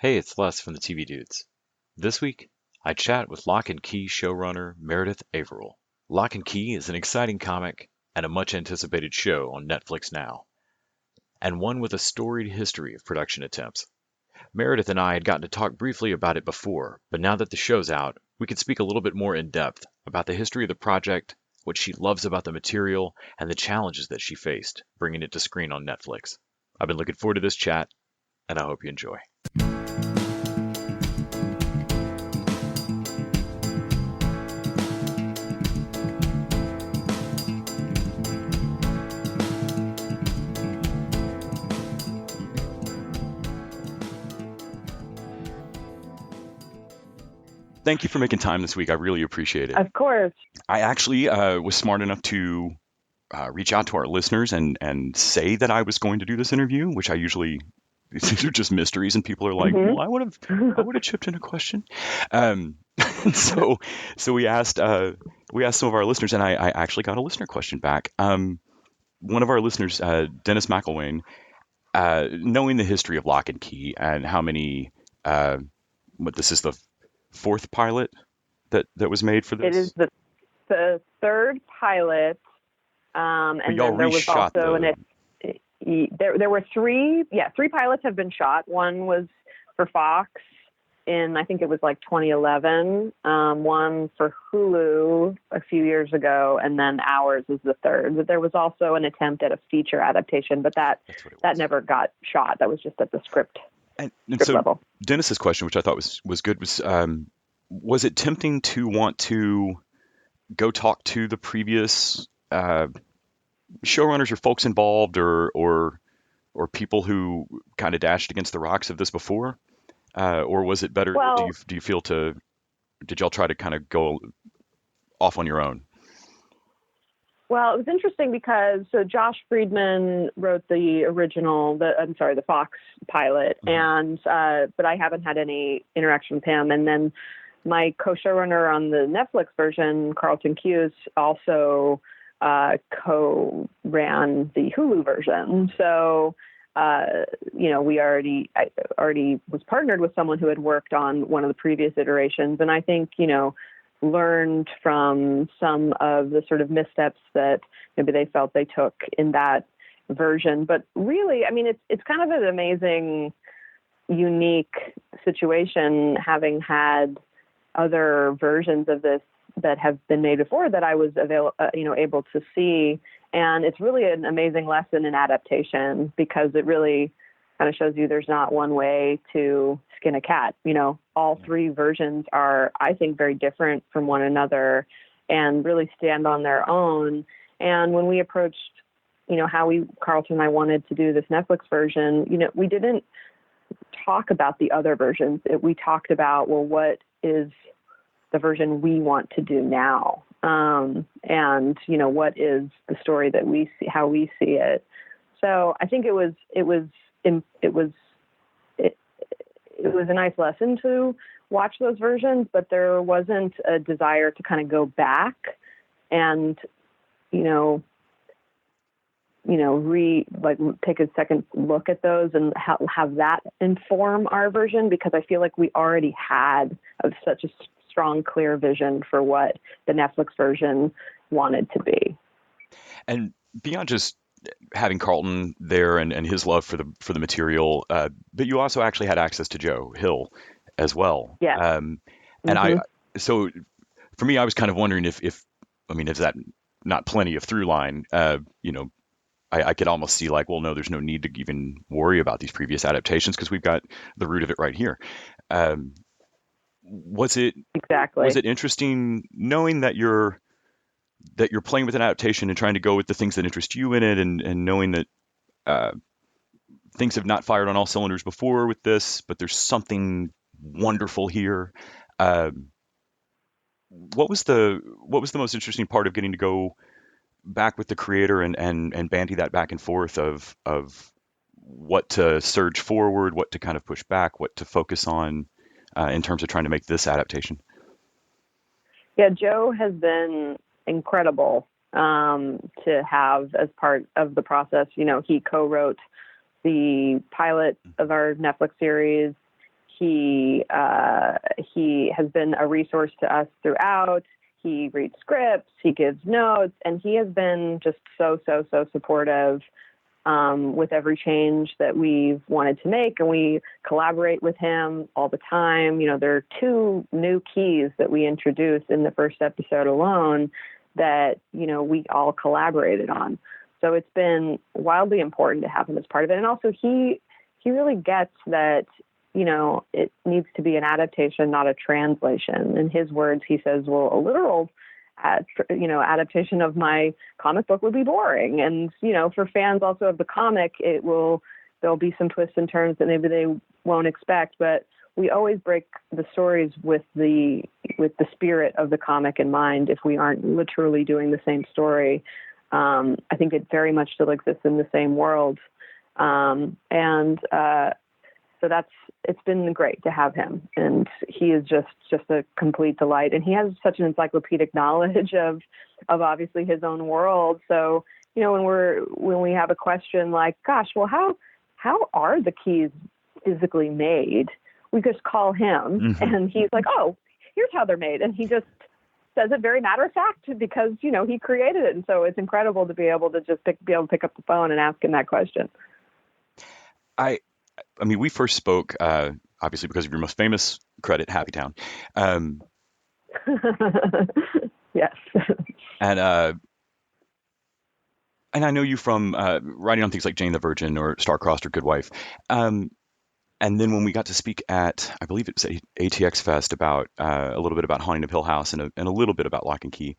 Hey, it's Les from the TV Dudes. This week, I chat with Locke and Key showrunner Meredith Averill. Locke and Key is an exciting comic and a much anticipated show on Netflix now, and one with a storied history of production attempts. Meredith and I had gotten to talk briefly about it before, but now that the show's out, we could speak a little bit more in depth about the history of the project, what she loves about the material, and the challenges that she faced bringing it to screen on Netflix. I've been looking forward to this chat, and I hope you enjoy. Thank you for making time this week. I really appreciate it. Of course. I actually was smart enough to reach out to our listeners and say that I was going to do this interview, which I usually these are just mysteries, and people are like, "Well, I would have chipped in a question." Um, so we asked some of our listeners, and I actually got a listener question back. One of our listeners, Dennis McElwain, knowing the history of Lock and Key and how many, what this is the fourth pilot that was made for this. It is the third pilot, and y'all then there was reshot also the- there were three pilots have been shot. One was for Fox in, I think it was like 2011, one for Hulu a few years ago, and then ours is the third. But there was also an attempt at a feature adaptation, but that never got shot. That was just at the script so level. Dennis's question, which I thought was good, was it tempting to want to go talk to the previous showrunners or folks involved, or people who kind of dashed against the rocks of this before, or was it better? Well, do you feel did y'all try to kind of go off on your own? Well, it was interesting because Josh Friedman wrote the Fox pilot, and but I haven't had any interaction with him. And then my co-showrunner on the Netflix version, Carlton Cuse, also co-ran the Hulu version. So I already was partnered with someone who had worked on one of the previous iterations, and I think learned from some of the sort of missteps that maybe they felt they took in that version. But really, I mean, it's kind of an amazing, unique situation, having had other versions of this that have been made before that I was able to see. And it's really an amazing lesson in adaptation, because it really kind of shows you there's not one way to skin a cat. All three versions are, I think, very different from one another and really stand on their own. And when we approached, how Carlton and I wanted to do this Netflix version, we didn't talk about the other versions. We talked about, well, what is the version we want to do now? And, what is the story that we see, how we see it. So I think it was a nice lesson to watch those versions, but there wasn't a desire to kind of go back and, take a second look at those and have that inform our version, because I feel like we already had such a strong, clear vision for what the Netflix version wanted to be. And beyond just having Carlton there and his love for the material, but you also actually had access to Joe Hill as well. Yeah. And so for me, I was kind of wondering if is that not plenty of through line? I could almost see like, well, no, there's no need to even worry about these previous adaptations because we've got the root of it right here. Was it interesting knowing that you're playing with an adaptation and trying to go with the things that interest you in it, and knowing that things have not fired on all cylinders before with this, but there's something wonderful here. What was the most interesting part of getting to go back with the creator and bandy that back and forth of what to surge forward, what to kind of push back, what to focus on in terms of trying to make this adaptation? Yeah, Joe has been incredible to have as part of the process. He co-wrote the pilot of our Netflix series. he has been a resource to us throughout. He reads scripts, he gives notes, and he has been just so supportive with every change that we've wanted to make, and we collaborate with him all the time. There are 2 new keys that we introduced in the first episode alone that, we all collaborated on. So it's been wildly important to have him as part of it. And also he really gets that, it needs to be an adaptation, not a translation. In his words, he says, well, a literal adaptation of my comic book would be boring. And, for fans also of the comic, there'll be some twists and turns that maybe they won't expect, but we always break the stories with the spirit of the comic in mind. If we aren't literally doing the same story, I think it very much still exists in the same world. So it's been great to have him, and he is just a complete delight. And he has such an encyclopedic knowledge of obviously his own world. So, when we have a question like, gosh, well, how are the keys physically made? We just call him and he's like, oh, here's how they're made. And he just says it very matter of fact because, he created it. And so it's incredible to be able to just pick up the phone and ask him that question. I mean, we first spoke, obviously, because of your most famous credit, Happy Town. Yes. And I know you from writing on things like Jane the Virgin or Star-Crossed or Good Wife. And then when we got to speak at, I believe it's ATX Fest about a little bit about Haunting of Hill House and a little bit about Locke and Key.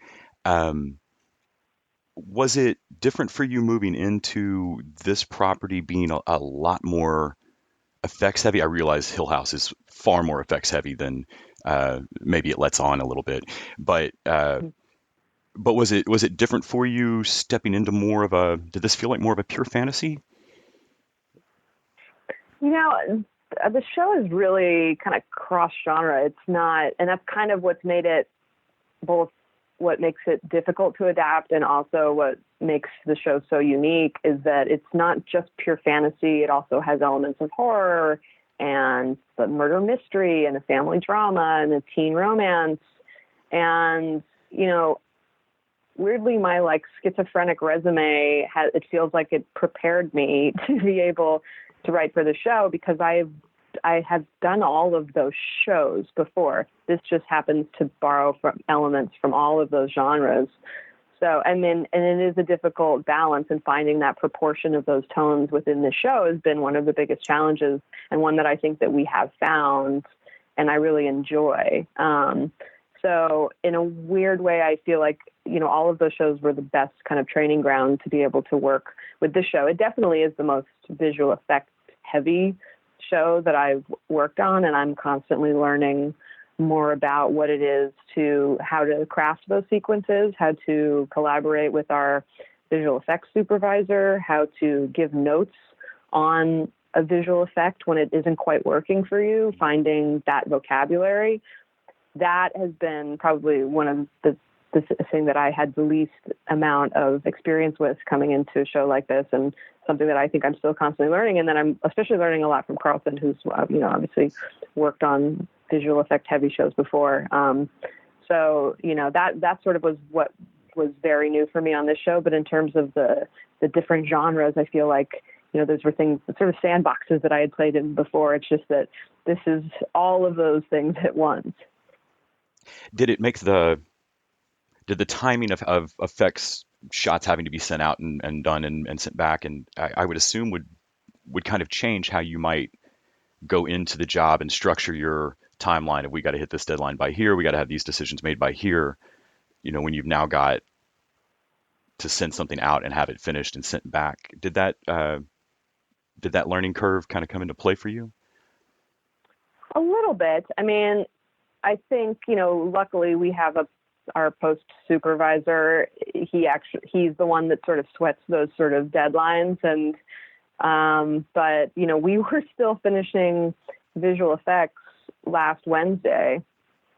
Was it different for you moving into this property being a lot more effects heavy? I realize Hill House is far more effects heavy than maybe it lets on a little bit, but was it different for you stepping into did this feel like more of a pure fantasy? The show is really kind of cross genre. It's not, and that's kind of what's made it both what makes it difficult to adapt and also what makes the show so unique is that it's not just pure fantasy. It also has elements of horror and the murder mystery and a family drama and a teen romance. And, weirdly, my schizophrenic resume it feels like it prepared me to be able to write for the show because I have done all of those shows before. This just happens to borrow from elements from all of those genres. So, and it is a difficult balance, and finding that proportion of those tones within the show has been one of the biggest challenges, and one that I think that we have found and I really enjoy. So in a weird way, I feel like, all of those shows were the best kind of training ground to be able to work with this show. It definitely is the most visual effects heavy show that I've worked on, and I'm constantly learning more about what it is how to craft those sequences, how to collaborate with our visual effects supervisor, how to give notes on a visual effect when it isn't quite working for you, finding that vocabulary. That has been probably one of the thing that I had the least amount of experience with coming into a show like this, and something that I think I'm still constantly learning. And then I'm especially learning a lot from Carlton, who's, obviously worked on visual effect heavy shows before. So, that sort of was what was very new for me on this show. But in terms of the different genres, I feel like, those were things, sort of sandboxes that I had played in before. It's just that this is all of those things at once. Did it make did the timing of effects shots having to be sent out and done and sent back, and I would assume would kind of change how you might go into the job and structure your timeline of, we got to hit this deadline by here, we got to have these decisions made by here, when you've now got to send something out and have it finished and sent back. Did that learning curve kind of come into play for you? A little bit. I mean, I think, luckily we have our post supervisor. He's the one that sort of sweats those sort of deadlines. And, but, we were still finishing visual effects last Wednesday.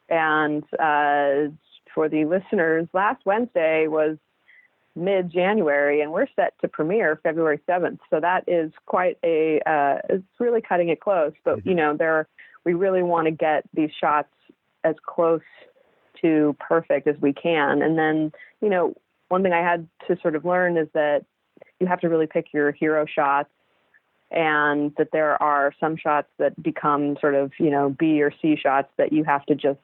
And, for the listeners, last Wednesday was mid-January, and we're set to premiere February 7th. So that is quite it's really cutting it close. But, we really want to get these shots as close to perfect as we can. And then, one thing I had to sort of learn is that you have to really pick your hero shots, and that there are some shots that become sort of, B or C shots that you have to just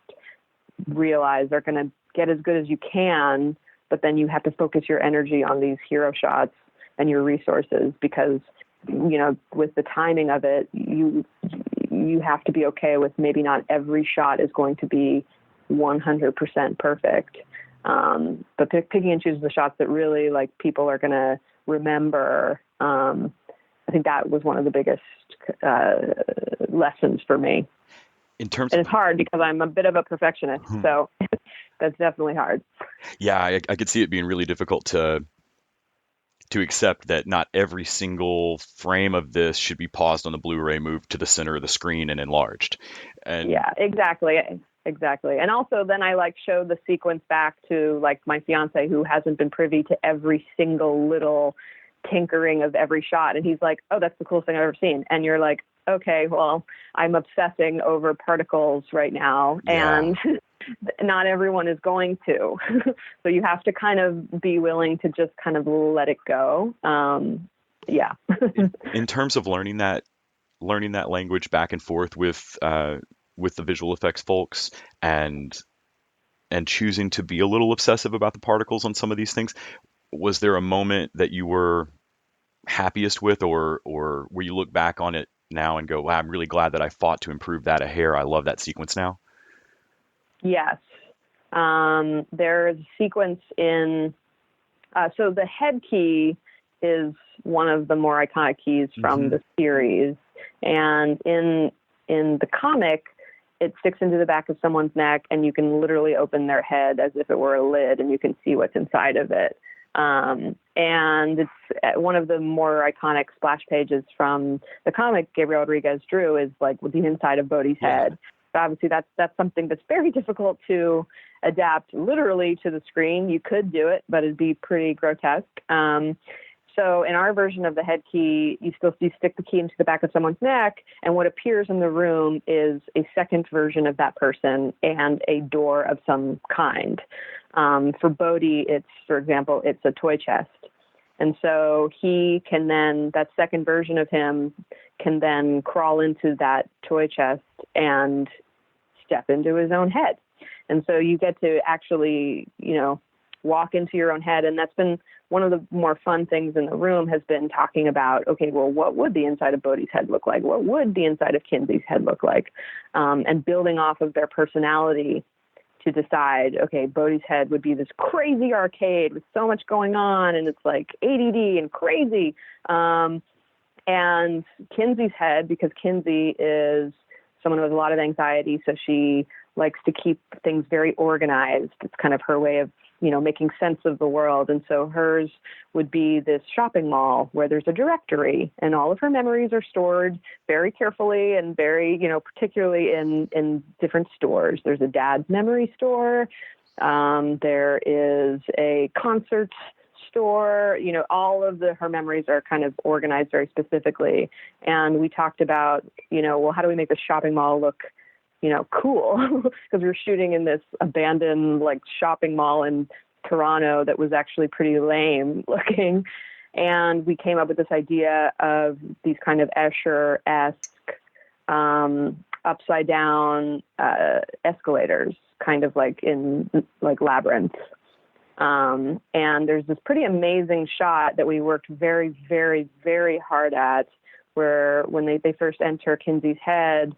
realize are going to get as good as you can, but then you have to focus your energy on these hero shots and your resources, because, with the timing of it, you have to be okay with maybe not every shot is going to be 100% perfect. But picking and choosing the shots that really people are going to remember. I think that was one of the biggest lessons for me. And it's hard because I'm a bit of a perfectionist, so that's definitely hard. Yeah, I could see it being really difficult to accept that not every single frame of this should be paused on the Blu-ray, moved to the center of the screen, and enlarged. And yeah, exactly. And also then I show the sequence back to my fiance, who hasn't been privy to every single little tinkering of every shot. And he's like, oh, that's the coolest thing I've ever seen. And you're like, okay, well, I'm obsessing over particles right now. Yeah. And not everyone is going to. So you have to kind of be willing to just kind of let it go. Yeah. In terms of learning that language back and forth with the visual effects folks, and choosing to be a little obsessive about the particles on some of these things, was there a moment that you were happiest with, or where you look back on it now and go, wow, I'm really glad that I fought to improve that a hair. I love that sequence now. Yes. There's a sequence in, so the head key is one of the more iconic keys from the series. And in the comic, it sticks into the back of someone's neck, and you can literally open their head as if it were a lid, and you can see what's inside of it. And it's one of the more iconic splash pages from the comic Gabriel Rodriguez drew, is with the inside of Bodhi's head. But obviously that's something that's very difficult to adapt literally to the screen. You could do it, but it'd be pretty grotesque. So in our version of the head key, you stick the key into the back of someone's neck, and what appears in the room is a second version of that person and a door of some kind. For Bodhi, for example, it's a toy chest. And so he can then, that second version of him can then crawl into that toy chest and step into his own head. And so you get to actually, walk into your own head. And that's been one of the more fun things in the room, has been talking about, okay, well, what would the inside of Bodhi's head look like? What would the inside of Kinsey's head look like? And building off of their personality to decide, okay, Bodhi's head would be this crazy arcade with so much going on, and it's ADD and crazy. And Kinsey's head, because Kinsey is someone who has a lot of anxiety, so she likes to keep things very organized. It's kind of her way of, making sense of the world. And so hers would be this shopping mall where there's a directory, and all of her memories are stored very carefully and very, particularly in different stores. There's a dad's memory store. There is a concert store. All of her memories are kind of organized very specifically. And we talked about, well, how do we make the shopping mall look cool, because we were shooting in this abandoned shopping mall in Toronto that was actually pretty lame looking. And we came up with this idea of these kind of Escher-esque upside down escalators, kind of in Labyrinth. And there's this pretty amazing shot that we worked very, very, very hard at, where when they first enter Kinsey's head,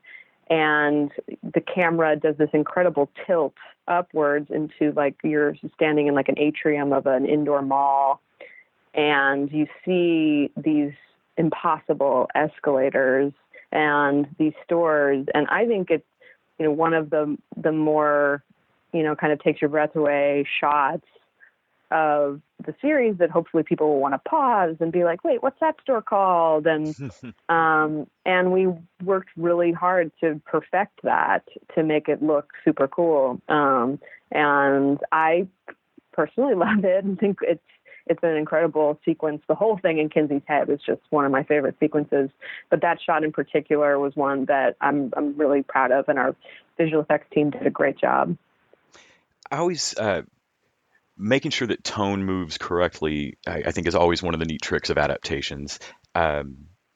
and the camera does this incredible tilt upwards into you're standing in an atrium of an indoor mall, and you see these impossible escalators and these stores. And I think it's, one of the more, kind of takes your breath away shots of the series that hopefully people will want to pause and be like, wait, what's that store called? And and we worked really hard to perfect that, to make it look super cool. And I personally love it and think it's an incredible sequence. The whole thing in Kinsey's head is just one of my favorite sequences. But that shot in particular was one that I'm really proud of, and our visual effects team did a great job. I always making sure that tone moves correctly, I think, is always one of the neat tricks of adaptations,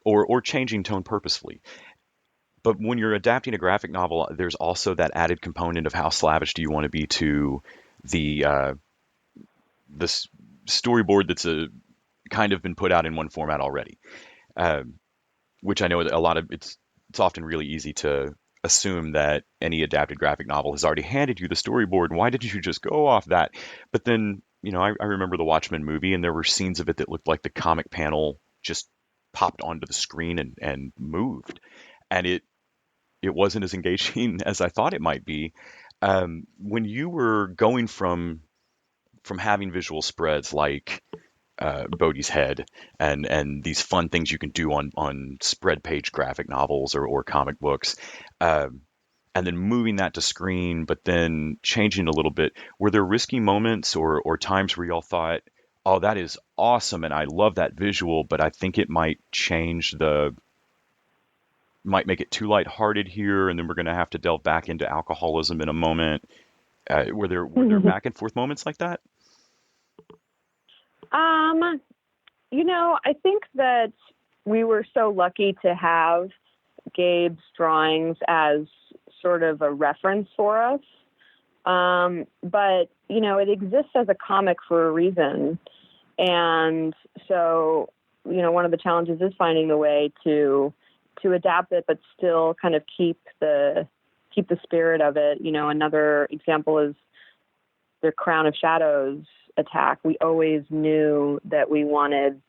or changing tone purposefully. But when you're adapting a graphic novel, there's also that added component of how slavish do you want to be to the storyboard that's kind of been put out in one format already, which I know that a lot of it's often really easy to assume that any adapted graphic novel has already handed you the storyboard. Why didn't you just go off that? But then, I remember the Watchmen movie, and there were scenes of it that looked like the comic panel just popped onto the screen and moved, and it wasn't as engaging as I thought it might be. When you were going from having visual spreads like Bodhi's head and these fun things you can do on spread page graphic novels or comic books, and then moving that to screen, but then changing a little bit, were there risky moments or times where y'all thought, oh, that is awesome and I love that visual, but I think it might might make it too lighthearted here, and then we're going to have to delve back into alcoholism in a moment? Were there back and forth moments like that? I think that we were so lucky to have Gabe's drawings as sort of a reference for us. But, it exists as a comic for a reason. And so, one of the challenges is finding a way to adapt it, but still kind of keep the spirit of it. Another example is the Crown of Shadows attack. We always knew that we wanted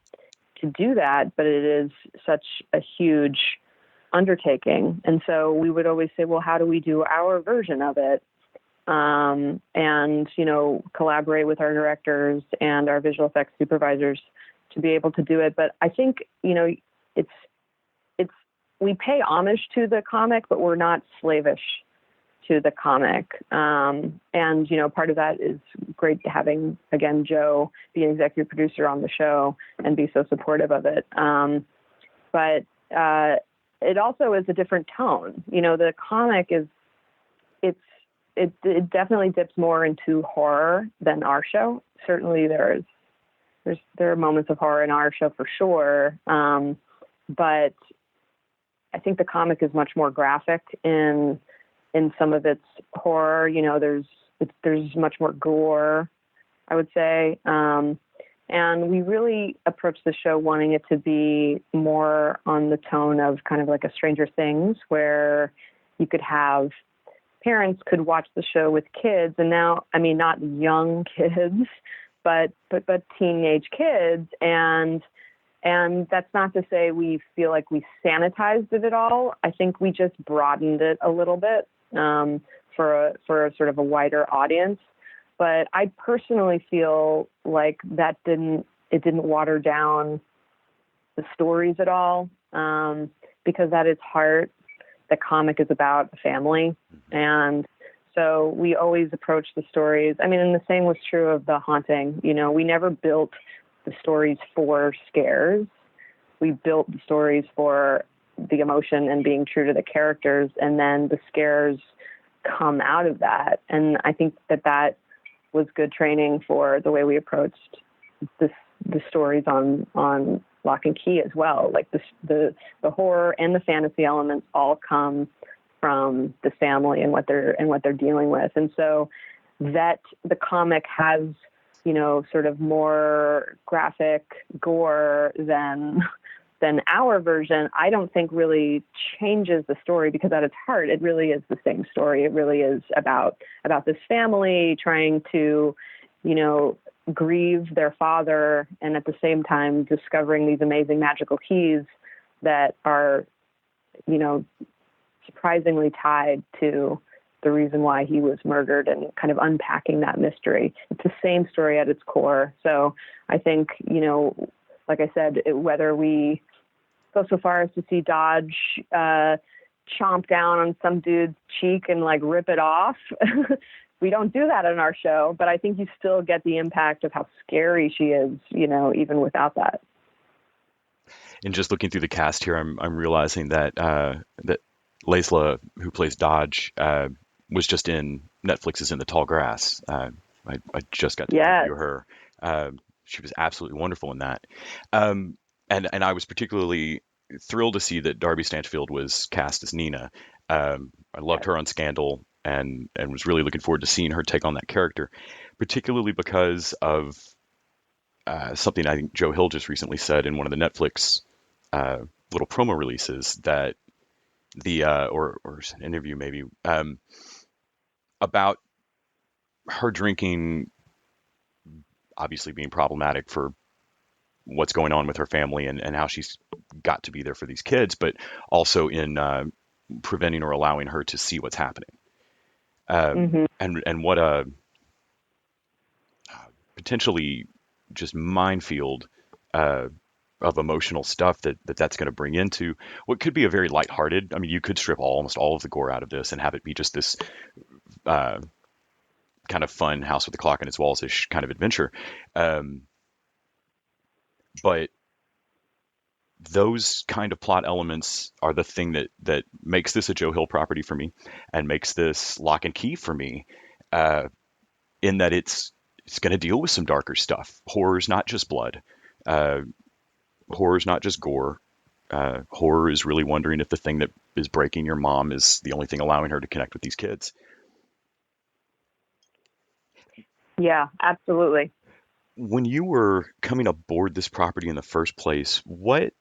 to do that, but it is such a huge undertaking. And so we would always say, well, how do we do our version of it? And, collaborate with our directors and our visual effects supervisors to be able to do it. But I think, we pay homage to the comic, but we're not slavish to the comic. And, part of that is great having, again, Joe be an executive producer on the show and be so supportive of it. But it also is a different tone. The comic it definitely dips more into horror than our show. Certainly there are moments of horror in our show for sure. But I think the comic is much more graphic in some of its horror. There's much more gore, I would say. And we really approached the show wanting it to be more on the tone of kind of like a Stranger Things, where you could have parents could watch the show with kids. And now, not young kids, but teenage kids. And that's not to say we feel like we sanitized it at all. I think we just broadened it a little bit for a sort of a wider audience. But I personally feel like it didn't water down the stories at all, because at its heart, the comic is about a family. And so we always approach the stories. And the same was true of The Haunting. We never built the stories for scares. We built the stories for the emotion and being true to the characters. And then the scares come out of that. And I think that was good training for the way we approached the stories on Locke and Key as well. Like the horror and the fantasy elements all come from the family and what they're dealing with. And so that the comic has, sort of more graphic gore than our version, I don't think really changes the story, because at its heart, it really is the same story. It really is about this family trying to, grieve their father, and at the same time discovering these amazing magical keys that are, surprisingly tied to the reason why he was murdered, and kind of unpacking that mystery. It's the same story at its core. So I think, like I said, whether we go so far as to see Dodge chomp down on some dude's cheek and like rip it off we don't do that in our show, but I think you still get the impact of how scary she is, even without that. And just looking through the cast here, I'm realizing that that Laisla, who plays Dodge, was just in Netflix's In the Tall Grass. I just got to interview her. She was absolutely wonderful in that. And I was particularly thrilled to see that Darby Stanchfield was cast as Nina. I loved her on Scandal, and was really looking forward to seeing her take on that character, particularly because of something I think Joe Hill just recently said in one of the Netflix little promo releases, that or an interview maybe, about her drinking obviously being problematic for what's going on with her family, and how she's got to be there for these kids, but also in preventing or allowing her to see what's happening. And what a potentially just minefield of emotional stuff that's going to bring into what could be a very lighthearted. I mean, you could strip almost all of the gore out of this and have it be just this kind of fun House with the Clock in its walls-ish kind of adventure. But those kind of plot elements are the thing that makes this a Joe Hill property for me, and makes this Locke and Key for me, in that it's going to deal with some darker stuff. Horror's not just blood. Horror's not just gore. Horror is really wondering if the thing that is breaking your mom is the only thing allowing her to connect with these kids. Yeah, absolutely. When you were coming aboard this property in the first place, what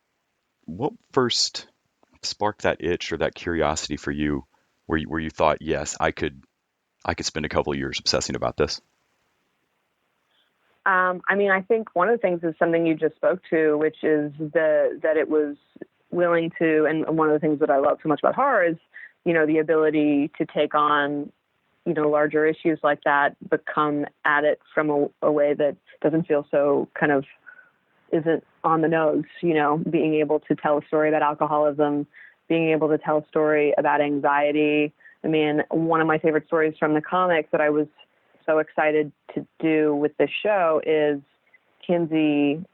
first sparked that itch or that curiosity for you, where you thought, yes, I could spend a couple of years obsessing about this? I mean, I think one of the things is something you just spoke to, which is that it was willing to, and one of the things that I love so much about horror is, the ability to take on, larger issues like that, but come at it from a way that doesn't feel so kind of isn't on the nose, being able to tell a story about alcoholism, being able to tell a story about anxiety. I mean, one of my favorite stories from the comics that I was so excited to do with this show is Kinsey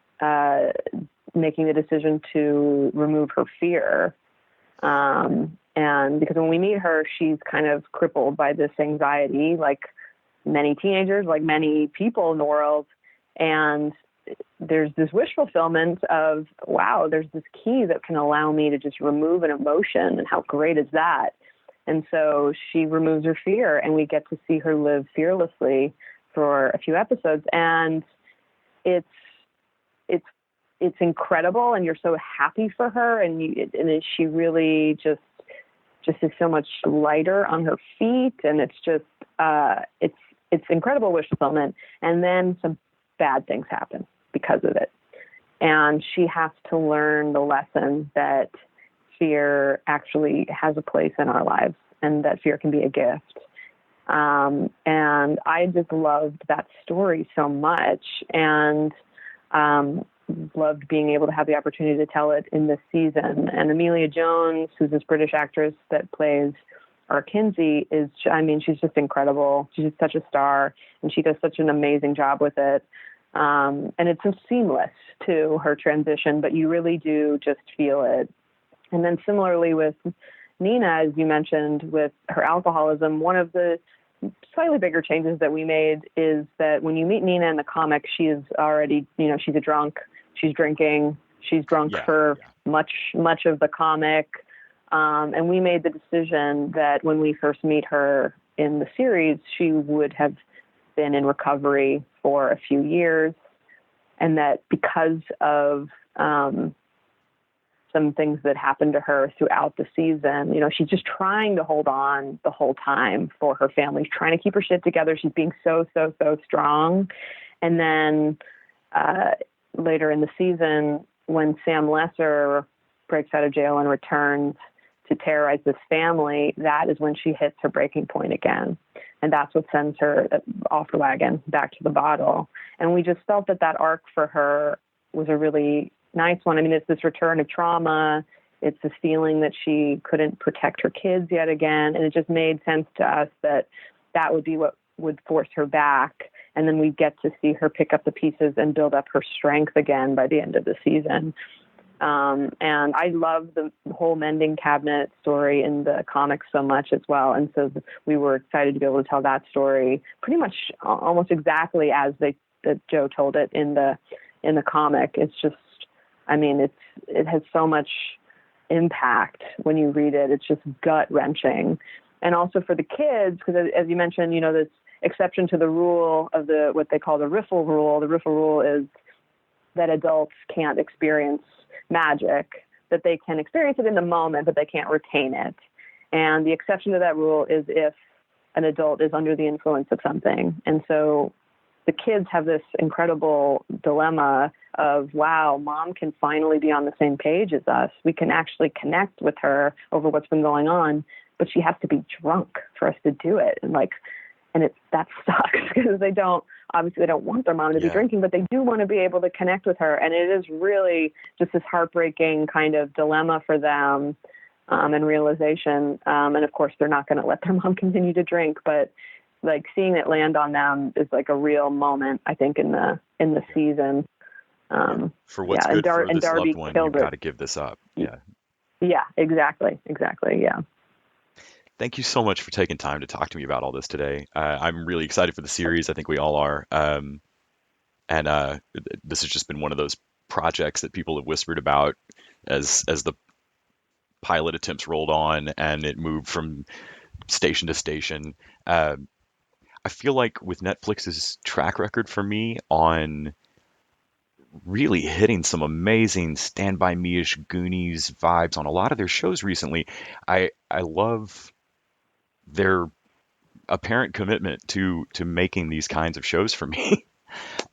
making the decision to remove her fear. And because when we meet her, she's kind of crippled by this anxiety, like many teenagers, like many people in the world. And there's this wish fulfillment of, wow, there's this key that can allow me to just remove an emotion. And how great is that? And so she removes her fear, and we get to see her live fearlessly for a few episodes. And it's incredible, and you're so happy for her, and she really just is so much lighter on her feet, and it's just it's incredible wish fulfillment. And then some bad things happen because of it, and she has to learn the lesson that fear actually has a place in our lives, and that fear can be a gift. And I just loved that story so much, and loved being able to have the opportunity to tell it in this season. And Amelia Jones, who's this British actress that plays our Kinsey, she's just incredible. She's just such a star, and she does such an amazing job with it. And it's so seamless to her transition, but you really do just feel it. And then similarly with Nina, as you mentioned, with her alcoholism, one of the slightly bigger changes that we made is that when you meet Nina in the comic, she is already, she's a drunk, she's drinking, she's drunk for much of the comic. And we made the decision that when we first meet her in the series, she would have been in recovery for a few years. And that because of some things that happened to her throughout the season, she's just trying to hold on the whole time for her family. She's trying to keep her shit together. She's being so strong. And then later in the season, when Sam Lesser breaks out of jail and returns to terrorize this family, that is when she hits her breaking point again. And that's what sends her off the wagon back to the bottle. And we just felt that arc for her was a really nice one. I mean, it's this return of trauma. It's this feeling that she couldn't protect her kids yet again. And it just made sense to us that would be what would force her back. And then we get to see her pick up the pieces and build up her strength again by the end of the season. And I love the whole mending cabinet story in the comics so much as well. And so we were excited to be able to tell that story pretty much almost exactly as that Joe told it in the comic. It's just, I mean, it has so much impact when you read it. It's just gut wrenching. And also for the kids, because as you mentioned, this exception to the rule of what they call the riffle rule. The riffle rule is that adults can't experience magic, that they can experience it in the moment, but they can't retain it. And the exception to that rule is if an adult is under the influence of something. And so the kids have this incredible dilemma of, wow, mom can finally be on the same page as us. We can actually connect with her over what's been going on, but she has to be drunk for us to do it. And that sucks because they don't want their mom to be drinking, but they do want to be able to connect with her. And it is really just this heartbreaking kind of dilemma for them, and realization. And of course they're not going to let their mom continue to drink, but like seeing it land on them is like a real moment, I think, in the season. For what's good for this Darby loved one, you've got to give this up. Yeah. Yeah, exactly. Yeah. Thank you so much for taking time to talk to me about all this today. I'm really excited for the series. I think we all are. And this has just been one of those projects that people have whispered about as the pilot attempts rolled on and it moved from station to station. I feel like with Netflix's track record for me on really hitting some amazing Stand By Me-ish Goonies vibes on a lot of their shows recently, I love their apparent commitment to making these kinds of shows for me.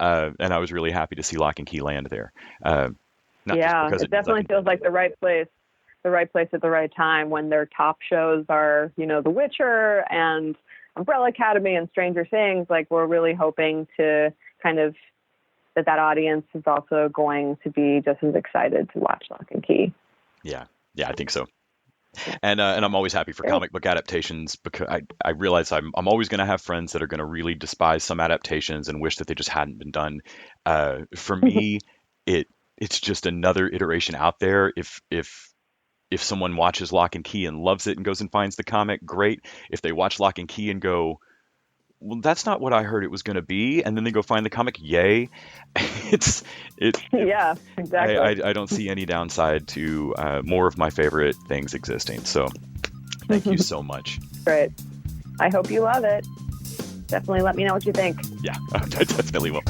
And I was really happy to see Locke and Key land there. It definitely feels like the right place at the right time when their top shows are, The Witcher and Umbrella Academy and Stranger Things. Like, we're really hoping to kind of that audience is also going to be just as excited to watch Locke and Key. Yeah, I think so. And I'm always happy for comic book adaptations because I realize I'm always going to have friends that are going to really despise some adaptations and wish that they just hadn't been done. For me, it's just another iteration out there. If someone watches Locke and Key and loves it and goes and finds the comic, great. If they watch Locke and Key and go, well, that's not what I heard it was going to be, and then they go find the comic, yay. Yeah, exactly. I don't see any downside to more of my favorite things existing. So thank you so much. Great. I hope you love it. Definitely let me know what you think. Yeah, I definitely will.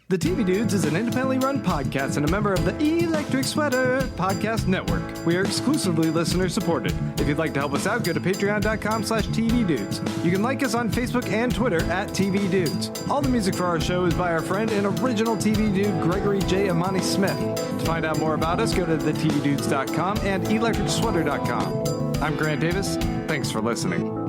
The TV Dudes is an independently run podcast and a member of the Electric Sweater Podcast Network. We are exclusively listener supported. If you'd like to help us out, go to patreon.com/tvdudes. You can like us on Facebook and Twitter @TVDudes. All the music for our show is by our friend and original TV dude, Gregory J. Amani Smith. To find out more about us, go to thetvdudes.com and electricsweater.com. I'm Grant Davis. Thanks for listening.